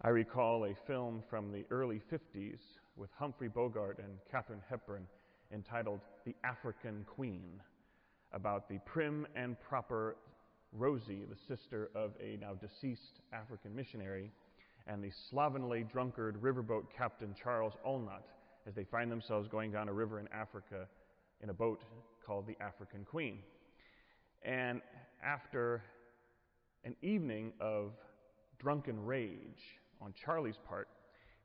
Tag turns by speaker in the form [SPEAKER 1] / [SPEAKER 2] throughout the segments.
[SPEAKER 1] I recall a film from the early 50s with Humphrey Bogart and Katharine Hepburn entitled The African Queen, about the prim and proper Rosie, the sister of a now deceased African missionary, and the slovenly drunkard riverboat captain Charles Olnott, as they find themselves going down a river in Africa in a boat called the African Queen. And after an evening of drunken rage on Charlie's part,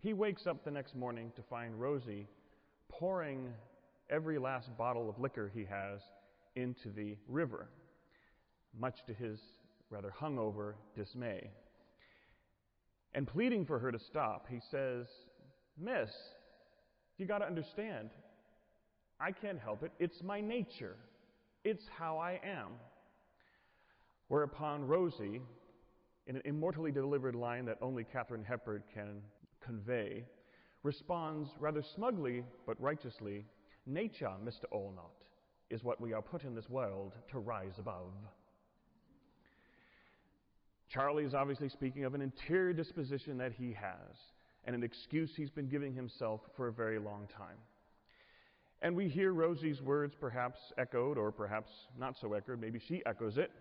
[SPEAKER 1] he wakes up the next morning to find Rosie pouring every last bottle of liquor he has into the river, much to his rather hungover dismay. And pleading for her to stop, he says, "Miss, you got to understand, I can't help it. It's my nature. It's how I am." Whereupon Rosie, in an immortally delivered line that only Katharine Hepburn can convey, responds rather smugly but righteously, "Nature, Mr. Olnott, is what we are put in this world to rise above." Charlie is obviously speaking of an interior disposition that he has, and an excuse he's been giving himself for a very long time. And we hear Rosie's words perhaps echoed, or perhaps not so echoed, maybe she echoes it,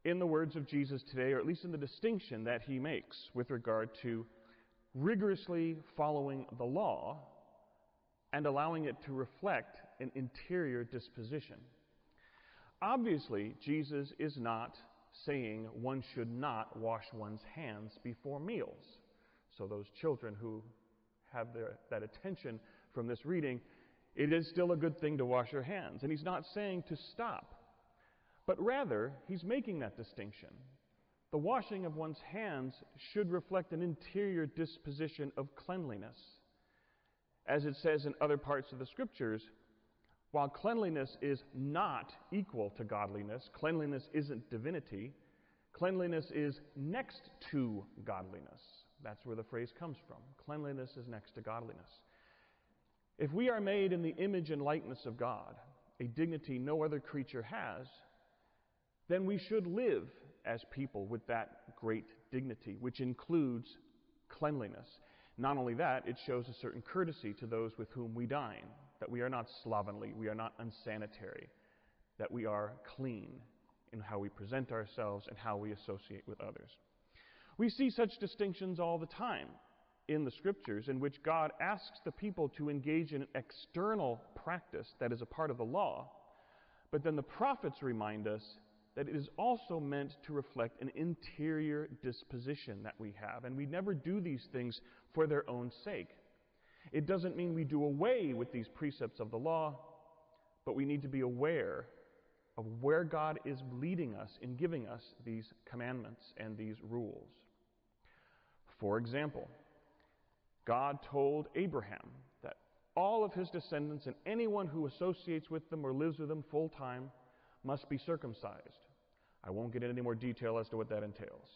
[SPEAKER 1] in the words of Jesus today, or at least in the distinction that he makes with regard to rigorously following the law and allowing it to reflect an interior disposition. Obviously, Jesus is not saying one should not wash one's hands before meals. So those children who have that attention from this reading, it is still a good thing to wash your hands. And he's not saying to stop, but rather he's making that distinction. The washing of one's hands should reflect an interior disposition of cleanliness. As it says in other parts of the Scriptures, while cleanliness is not equal to godliness, cleanliness isn't divinity, cleanliness is next to godliness. That's where the phrase comes from. Cleanliness is next to godliness. If we are made in the image and likeness of God, a dignity no other creature has, then we should live as people with that great dignity, which includes cleanliness. Not only that, it shows a certain courtesy to those with whom we dine, that we are not slovenly, we are not unsanitary, that we are clean in how we present ourselves and how we associate with others. We see such distinctions all the time in the Scriptures, in which God asks the people to engage in an external practice that is a part of the law, but then the prophets remind us that it is also meant to reflect an interior disposition that we have. And we never do these things for their own sake. It doesn't mean we do away with these precepts of the law, but we need to be aware of where God is leading us in giving us these commandments and these rules. For example, God told Abraham that all of his descendants and anyone who associates with them or lives with them full time must be circumcised. I won't get into any more detail as to what that entails.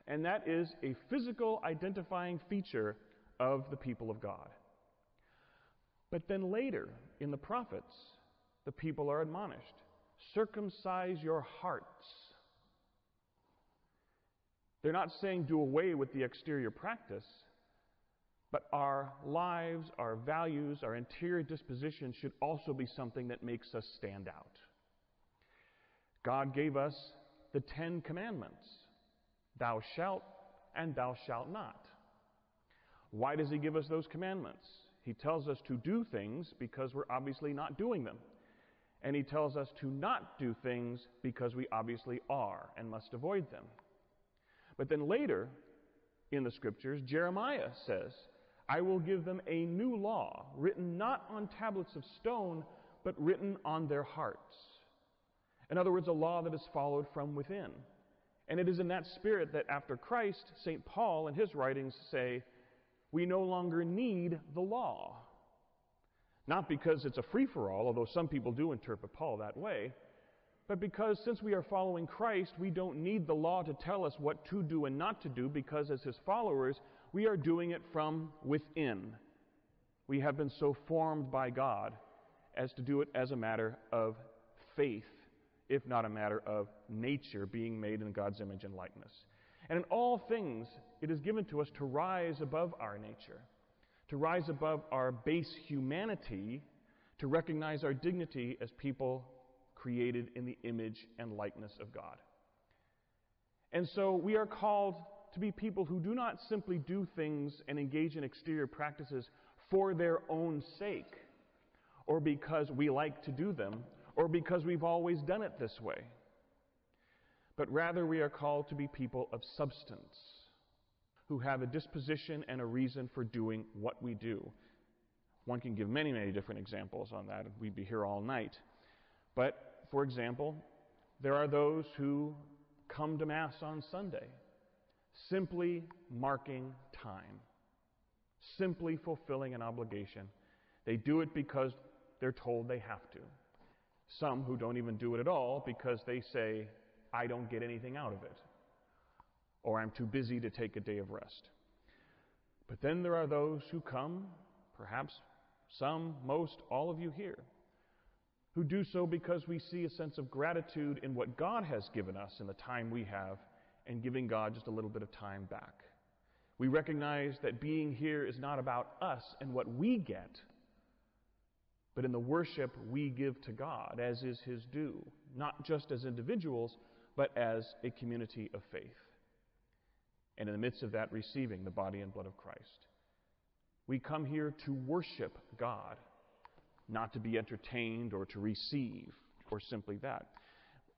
[SPEAKER 1] And that is a physical identifying feature of the people of God. But then later, in the prophets, the people are admonished, circumcise your hearts. They're not saying do away with the exterior practice, but our lives, our values, our interior disposition should also be something that makes us stand out. God gave us the 10 commandments. Thou shalt and thou shalt not. Why does he give us those commandments? He tells us to do things because we're obviously not doing them. And he tells us to not do things because we obviously are and must avoid them. But then later in the Scriptures, Jeremiah says, I will give them a new law, written not on tablets of stone, but written on their hearts. In other words, a law that is followed from within. And it is in that spirit that after Christ, St. Paul in his writings say, we no longer need the law. Not because it's a free-for-all, although some people do interpret Paul that way, but because since we are following Christ, we don't need the law to tell us what to do and not to do, because as his followers, we are doing it from within. We have been so formed by God as to do it as a matter of faith, if not a matter of nature being made in God's image and likeness. And in all things, it is given to us to rise above our nature, to rise above our base humanity, to recognize our dignity as people created in the image and likeness of God. And so we are called to be people who do not simply do things and engage in exterior practices for their own sake, or because we like to do them, or because we've always done it this way. But rather we are called to be people of substance, who have a disposition and a reason for doing what we do. One can give many, many different examples on that, and we'd be here all night. But, for example, there are those who come to Mass on Sunday, simply marking time, simply fulfilling an obligation. They do it because they're told they have to. Some who don't even do it at all because they say, I don't get anything out of it, or I'm too busy to take a day of rest. But then there are those who come, perhaps some, most, all of you here, who do so because we see a sense of gratitude in what God has given us in the time we have, and giving God just a little bit of time back. We recognize that being here is not about us and what we get, but in the worship we give to God, as is His due, not just as individuals, but as a community of faith. And in the midst of that, receiving the body and blood of Christ. We come here to worship God, not to be entertained or to receive, or simply that.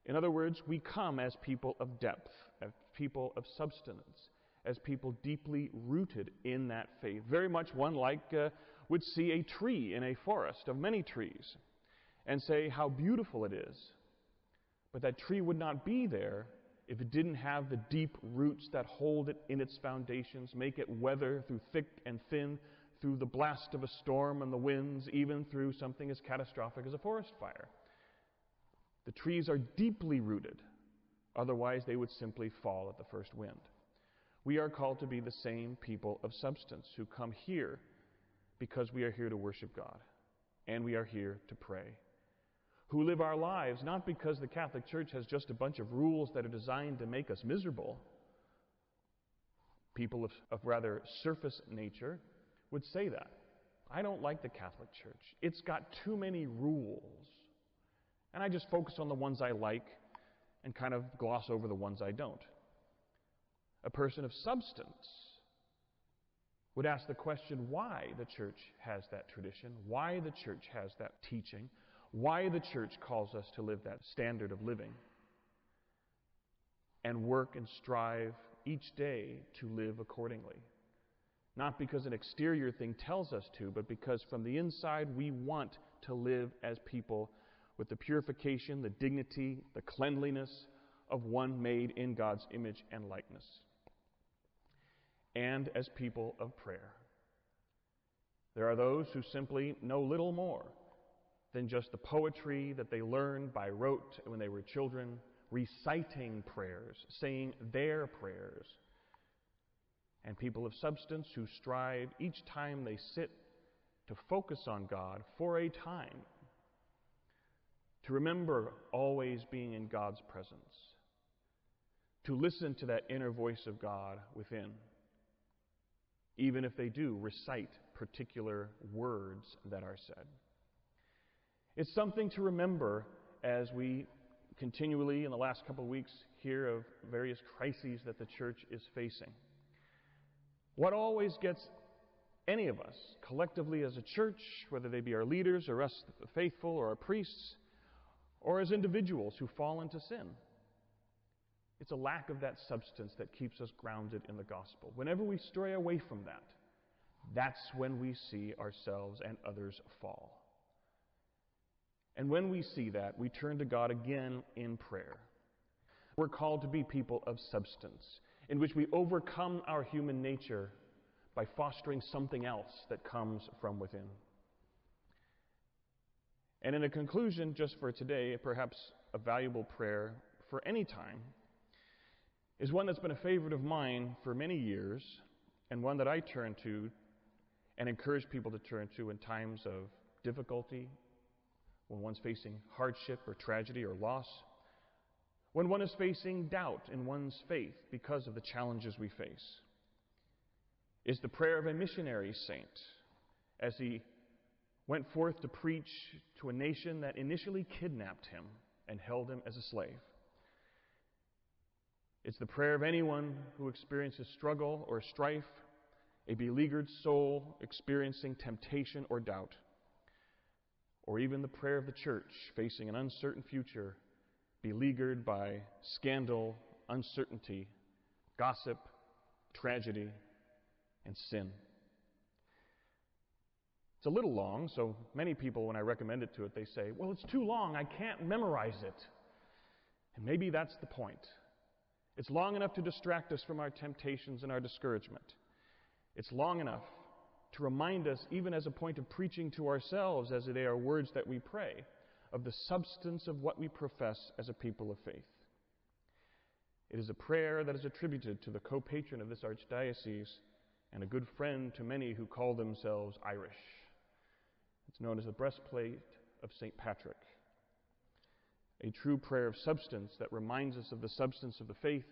[SPEAKER 1] In other words, we come as people of depth, as people of substance, as people deeply rooted in that faith. Very much one like would see a tree in a forest of many trees and say how beautiful it is. But that tree would not be there if it didn't have the deep roots that hold it in its foundations, make it weather through thick and thin, through the blast of a storm and the winds, even through something as catastrophic as a forest fire. The trees are deeply rooted. Otherwise, they would simply fall at the first wind. We are called to be the same people of substance who come here because we are here to worship God, and we are here to pray. Who live our lives not because the Catholic Church has just a bunch of rules that are designed to make us miserable. People of rather surface nature would say that. I don't like the Catholic Church. It's got too many rules. And I just focus on the ones I like and kind of gloss over the ones I don't. A person of substance would ask the question why the church has that tradition, why the church has that teaching, why the church calls us to live that standard of living, and work and strive each day to live accordingly. Not because an exterior thing tells us to, but because from the inside we want to live as people with the purification, the dignity, the cleanliness of one made in God's image and likeness. And as people of prayer. There are those who simply know little more than just the poetry that they learned by rote when they were children, reciting prayers, saying their prayers. And people of substance who strive each time they sit to focus on God for a time, to remember always being in God's presence, to listen to that inner voice of God within, even if they do recite particular words that are said. It's something to remember as we continually, in the last couple of weeks, hear of various crises that the church is facing. What always gets any of us, collectively as a church, whether they be our leaders or us, the faithful, or our priests, or as individuals who fall into sin, it's a lack of that substance that keeps us grounded in the gospel. Whenever we stray away from that, that's when we see ourselves and others fall. And when we see that, we turn to God again in prayer. We're called to be people of substance, in which we overcome our human nature by fostering something else that comes from within. And in a conclusion, just for today, perhaps a valuable prayer for any time, is one that's been a favorite of mine for many years, and one that I turn to and encourage people to turn to in times of difficulty, when one's facing hardship or tragedy or loss, when one is facing doubt in one's faith because of the challenges we face, is the prayer of a missionary saint as he went forth to preach to a nation that initially kidnapped him and held him as a slave. It's the prayer of anyone who experiences struggle or strife, a beleaguered soul experiencing temptation or doubt, or even the prayer of the church facing an uncertain future, beleaguered by scandal, uncertainty, gossip, tragedy, and sin. It's a little long, so many people, when I recommend it to it, they say, well, it's too long, I can't memorize it. And maybe that's the point. It's long enough to distract us from our temptations and our discouragement. It's long enough to remind us, even as a point of preaching to ourselves, as they are words that we pray, of the substance of what we profess as a people of faith. It is a prayer that is attributed to the co-patron of this archdiocese and a good friend to many who call themselves Irish. It's known as the breastplate of St. Patrick. A true prayer of substance that reminds us of the substance of the faith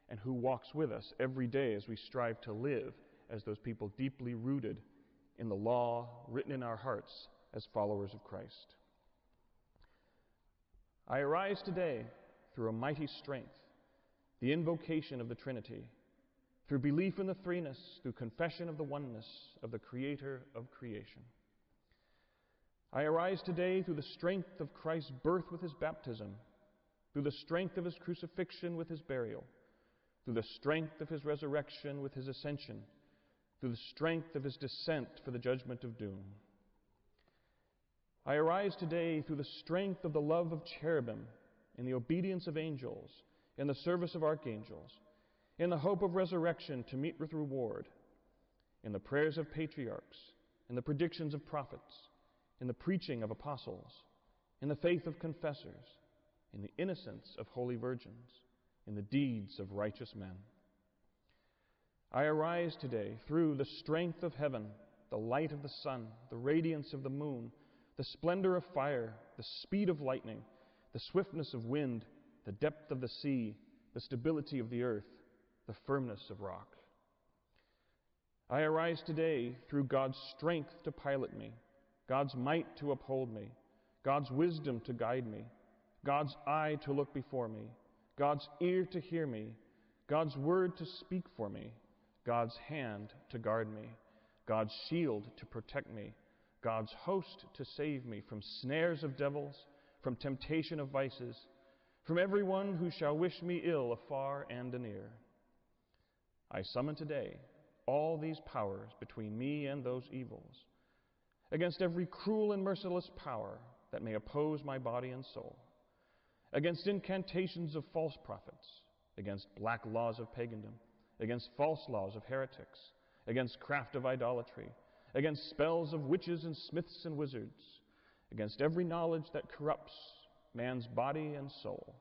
[SPEAKER 1] and who walks with us every day as we strive to live as those people deeply rooted in the law written in our hearts as followers of Christ. I arise today through a mighty strength, the invocation of the Trinity, through belief in the threeness, through confession of the oneness of the Creator of creation. I arise today through the strength of Christ's birth with his baptism, through the strength of his crucifixion with his burial, through the strength of his resurrection with his ascension, through the strength of his descent for the judgment of doom. I arise today through the strength of the love of cherubim, in the obedience of angels, in the service of archangels, in the hope of resurrection to meet with reward, in the prayers of patriarchs, in the predictions of prophets, in the preaching of apostles, in the faith of confessors, in the innocence of holy virgins, in the deeds of righteous men. I arise today through the strength of heaven, the light of the sun, the radiance of the moon, the splendor of fire, the speed of lightning, the swiftness of wind, the depth of the sea, the stability of the earth, the firmness of rock. I arise today through God's strength to pilot me, God's might to uphold me, God's wisdom to guide me, God's eye to look before me, God's ear to hear me, God's word to speak for me, God's hand to guard me, God's shield to protect me, God's host to save me from snares of devils, from temptation of vices, from everyone who shall wish me ill afar and anear. I summon today all these powers between me and those evils, against every cruel and merciless power that may oppose my body and soul, against incantations of false prophets, against black laws of pagandom, against false laws of heretics, against craft of idolatry, against spells of witches and smiths and wizards, against every knowledge that corrupts man's body and soul.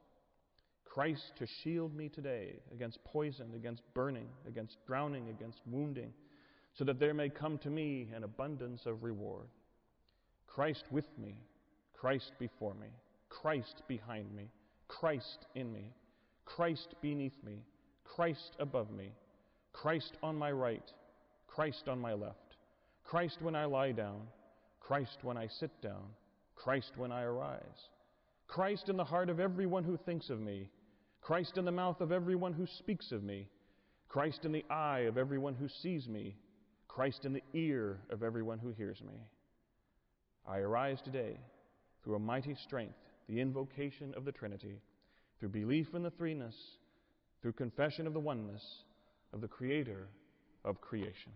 [SPEAKER 1] Christ to shield me today against poison, against burning, against drowning, against wounding, so that there may come to me an abundance of reward. Christ with me, Christ before me, Christ behind me, Christ in me, Christ beneath me, Christ above me, Christ on my right, Christ on my left, Christ when I lie down, Christ when I sit down, Christ when I arise, Christ in the heart of everyone who thinks of me, Christ in the mouth of everyone who speaks of me, Christ in the eye of everyone who sees me, Christ in the ear of everyone who hears me. I arise today through a mighty strength, the invocation of the Trinity, through belief in the threeness, through confession of the oneness of the Creator of creation.